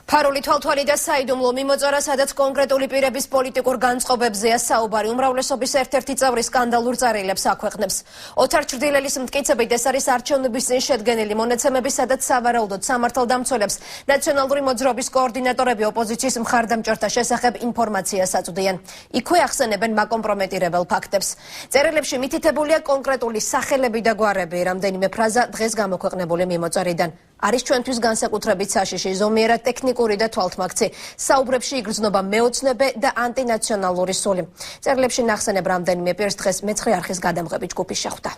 ფარული თვალთვალი და საიდუმლო მიმოწერა, სადაც კონკრეტული პირების პოლიტიკურ განწყობებზეა საუბარი. უმრავლესობის ერთ-ერთი წევრი სკანდალურ წერილებს აქვეყნებს. ოთარ ჩრდილელის მტკიცებით, ეს არის არჩევნების წინ შედგენილი მონაცემები, სადაც სავარაუდოდ სამართალდამცველებს ნაციონალური მოძრაობის კოორდინატორები ოპოზიციის მხარდამჭერთა შესახებ ინფორმაციას აწვდიან. იქვე ახსენებენ მაკომპრომეტირებელ ფაქტებს. წერილებში მითითებულია კონკრეტული სახელები და გვარები, რამდენიმე ფრაზა დღეს გამოქვეყნებული მიმოწერიდან. არის ჩვენთვის განსაკუთრებით საშიში, ზომიერად ტექნიკური და თვალთმაქცი. საუბრებში იგრძნობა მეოცნებე და ანტინაციონალური სული. წერილებში ნახსენებ რამდენიმე პირს დღეს მეცხრე არხის გადამღებით ჯგუფი შეხვდა.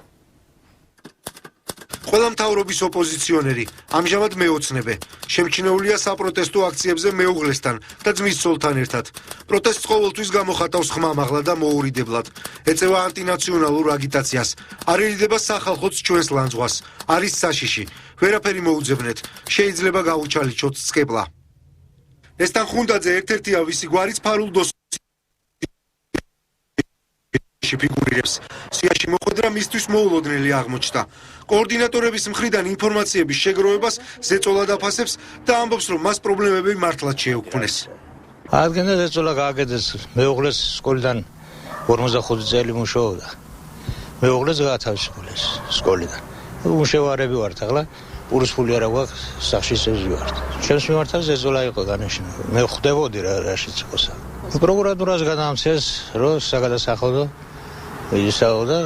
ყველა მთავრობის ოპოზიციონერი ამჟამად მეოცნებე. შემჩნეულია საპროტესტო აქციებზე მეუღლესთან და ძმის ცოლთან ერთად. პროტესტს ყოველთვის გამოხატავს ხმამაღლა და მოურიდებლად. ეწევა ანტინაციონალურ აგიტაციას. არ ერიდება სახალხოც ჩვენს ლანძღვას. არის საშიში. ვერაფერი მოუძებნეთ. შეიძლება გაუჩალიჩოთ სკეპლა. ესთან ხუნდაძე ერთ-ერთია, ვისი გვარიც ფარულ დოსიაში ფიგურირებს. სიაში მოხვედრა მისთვის მოულოდნელი აღმოჩნდა. კოორდინატორების მხრიდან ინფორმაციების შეგროვებას ზეწოლა დაფასებს და ამბობს, რომ მას პრობლემები მართლაც შეეუქმნეს. ადგენდა ზეწოლა გააკეთეს მეუღლეს სკოლიდან 45 წელი მუშაობდა. მეუღლეს გაათავისუფლეს სკოლიდან. მუშევარები ვართ ახლა. პურის ფული არა გვაქვს, სახში სევზი ვართ. ჩემს მიმართავს ზეწოლა იყო განიშნული. მე ხვდებოდი რაშიც იყოსა. პროკურატურას გადაამცეს, რომ საგადასახადო ისაო და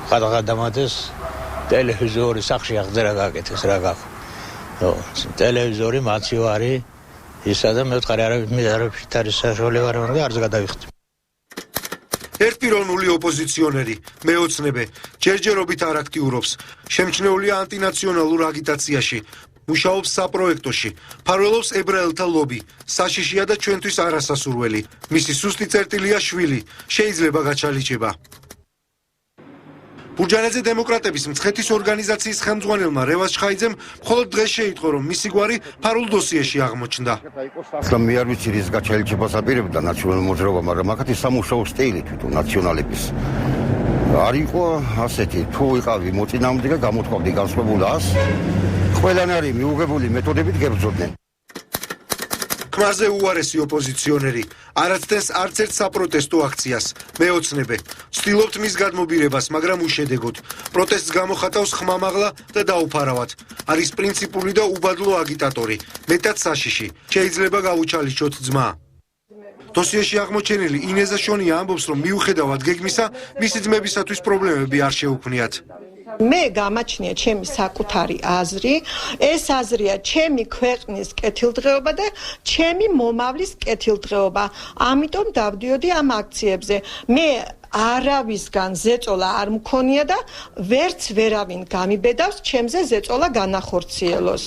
გადაღადამადეს ტელევიზორი სახში აღწერა გააკეთეს რა გაქვს. ტელევიზორი მაცივარი ისა და მე ვთხარი არაფრით არის საშუალება რომ არც გადავიხდი. ერთპიროვნული ოპოზიციონერი, მეოცნებე, ჯერჯერობით არ აქტიურობს. შემჩნეულია ანტინაციონალურ აგიტაციაში. მუშაობს საპროექტოში, ფარველობს ებრაელთა ლობი, საშიშია და ჩვენთვის არასასურველი. მისი სუსტი წერტილია შვილი, შეიძლება გაჩალიჩება. ბურჯანაძე დემოკრატების მცხეთის ორგანიზაციის ხელმძღვანელმა რევაზ ჩხაიძემ მხოლოდ დღეს შეიტყო, რომ მისი გვარი ფარულ დოსიაში აღმოჩნდა. მე არ ვიცი რის გაჩალიჩებას აპირებდა ნაციონალურ მოძრაობა, მაგრამ აქეთი სამუშაო სტილი თვითონ ნაციონალების არ იყო ასეთი, თუ იყავი მოწინააღმდეგე გამოთქვამდი განსხვავებულ ას, ყველანაირი მიუღებული მეთოდებით გებრძოდნენ. ქმარზე უარესი ოპოზიციონერი, არაცდენს არც ერთ საპროტესტო აქციას, მეოცნებე. ვცდილობთ მის გადმობირებას, მაგრამ უშედეგოდ. პროტესტს გამოხატავს ხმამაღლა და დაუფარავად. არის პრინციპული და უბადლო აგიტატორი, მეტად საშიში. შეიძლება გაუჩალიჩოთ ძმა. დოსიაში აღმოჩენილი ინეზა შონია ამბობს, რომ მიუხედავად გეგმისა, მისი ძმებისათვის პრობლემები არ შეუქმნიათ. მე გამაჩნია ჩემი საკუთარი აზრი, ეს აზრია ჩემი ქვეყნის კეთილდღეობა და ჩემი მომავლის კეთილდღეობა. ამიტომ დავდიოდი ამ აქციებზე. მე არავისგან ზეწოლა არ მქონია და ვერც ვერავინ გამიბედავს ჩემზე ზეწოლა განახორციელოს.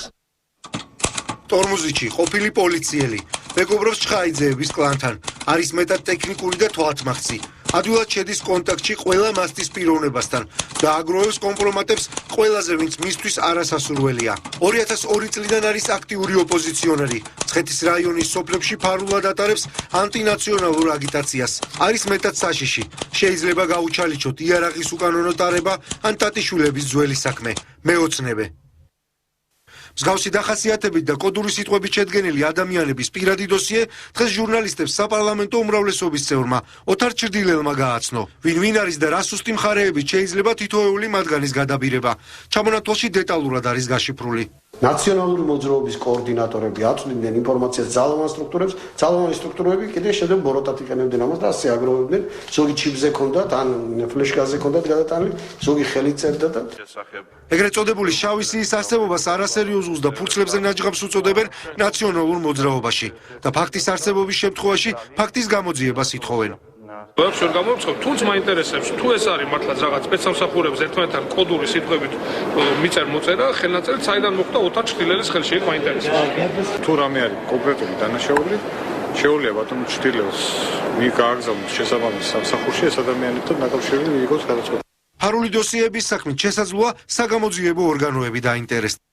ტორმუზიჩი, ყოფილი პოლიციელი, მეგობრობს ჩხაიძეების კლანთან, არის მეტად ტექნიკური და თვალთმაქცი. ადვილად შედის კონტაქტში ყველა მასტის პიროვნებასთან და აგროვებს კომპრომატებს ყველაზე, ვინც მისთვის არასასურველია. 2002 წლიდან არის აქტიური ოპოზიციონერი. მცხეთის რაიონის სოფლებში ფარულად ატარებს ანტინაციონალურ აგიტაციას. არის მეტად საშიში. შეიძლება გაუჩალიჩოთ იარაღის უკანონო ტარება ან ტატიშვილების ძველი საქმე. მეოცნებე. მსგავსი დახასიათებით და კოდური სიტყვებით შედგენილი ადამიანების პირადი დოსიე დღეს ჟურნალისტებს საპარლამენტო უმრავლესობის წევრმა ოთარ ჩრდილელმა გააცნო. ვინ არის და რა სუსტი მხარეებით შეიძლება თითოეული მათგანის გადაბირება. ჩამონათვალში დეტალურად არის გაშიფრული. ნაციონალური მოძრაობის კოორდინატორები აწვდიდნენ ინფორმაციას ძალოვან სტრუქტურებს, ძალოვანი სტრუქტურები კიდე შემდეგ ბოროტად იყენებდნენ ამას და ასე აგროვებდნენ. ზოგი ჩიპზე ჰქონდათ, ან ფლეშკაზე ჰქონდათ გადატანილი, ზოგი ხელით წერდა და ეგრეთ წოდებული შავი სიის არსებობას არასერიოზულს და ფურცლებზე ნაჯღაბს უწოდებენ ნაციონალურ მოძრაობაში და ფაქტის არსებობის შემთხვევაში ფაქტის გამოძიებას ითხოვენ. ვაფშე არ გამოვცხობ, თუნდაც მაინტერესებს, თუ ეს არის მართლაც რაღაც სპეცსამსახურებს ერთმანეთთან კოდური სიტყვებით მიწერ მოწერა, ხელნაწერი საიდან მოხდა ოთარ ჩრდილელის ხელში, იქ მაინტერესებს. თუ რამე არის კონკრეტული დანაშაული, შეუძლია ბატონ ჩრდილელს მიაგზავნოს შესაბამის სამსახურში ეს ადამიანებთან დაკავშირებული იყოს გადაწყვეტილება. ფარული დოსიების საქმით შესაძლოა საგამოძიებო ორგანოები დაინტერესდნენ.